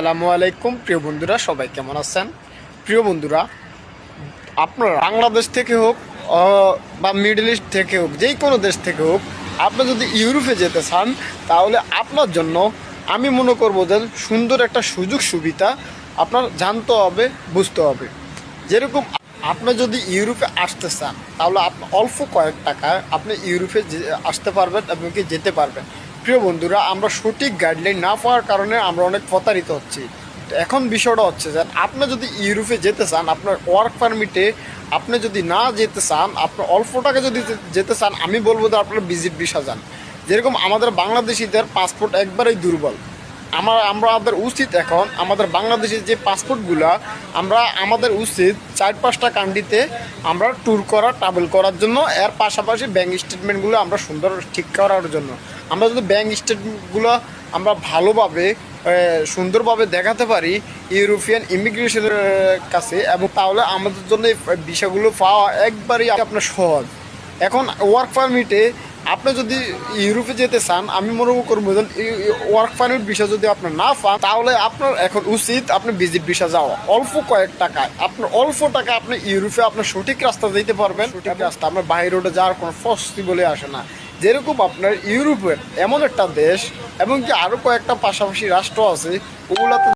আসসালামু আলাইকুম প্রিয় বন্ধুরা, সবাই কেমন আছেন? প্রিয় বন্ধুরা, আপনারা বাংলাদেশ থেকে হোক বা মিডল ইস্ট থেকে হোক, যেই কোনো দেশ থেকে হোক, আপনি যদি ইউরোপে যেতে চান তাহলে আপনার জন্য আমি মনে করব যে সুন্দর একটা সুযোগ সুবিধা আপনার জানতে হবে, বুঝতে হবে। যেরকম আপনি যদি ইউরোপে আসতে চান তাহলে আপনি অল্প কয়েক টাকায় আপনি ইউরোপে আসতে পারবেন এবং কি যেতে পারবেন। প্রিয় বন্ধুরা, আমরা সঠিক গাইডলাইন না পাওয়ার কারণে আমরা অনেক প্রতারিত হচ্ছি। তো এখন বিষয়টা হচ্ছে যে আপনি যদি ইউরোপে যেতে চান, আপনার ওয়ার্ক পারমিটে আপনি যদি না যেতে চান, আপনার অল্প টাকা যদি যেতে চান, আমি বলবো যে আপনার ভিজিট ভিসা যান। যেরকম আমাদের বাংলাদেশিদের পাসপোর্ট একবারেই দুর্বল। আমাদের উচিত এখন আমাদের বাংলাদেশের যে পাসপোর্টগুলো, আমাদের উচিত 4-5টা কান্ট্রিতে আমরা ট্যুর করা, ট্রাভেল করার জন্য। এর পাশাপাশি ব্যাঙ্ক স্টেটমেন্টগুলো আমরা সুন্দর ঠিক করার জন্য। আমরা যদি ব্যাঙ্ক স্টেটমেন্টগুলো আমরা ভালোভাবে সুন্দরভাবে দেখাতে পারি ইউরোপিয়ান ইমিগ্রেশনের কাছে, এবং তাহলে আমাদের জন্য এই বিষয়গুলো পাওয়া একবারই আপনার সহজ। এখন ওয়ার্ক পারমিটে আপনি যদি ইউরোপে যেতে চান, আমি মনে করবো ওয়ার্ক পারমিট ভিসা যদি আপনার না পান, তাহলে আপনার এখন উচিত আপনি ভিজিট ভিসা যাওয়া। অল্প কয়েক টাকায় অল্প টাকা আপনি ইউরোপে আপনার সঠিক রাস্তা যেতে পারবেন। সঠিক রাস্তা আপনার বাই রোডে যাওয়ার কোনো পসিবলই আসে না। যেরকম আপনার ইউরোপের এমন একটা দেশ এবং কি আরও কয়েকটা পাশাপাশি রাষ্ট্র আছে, ওগুলোতে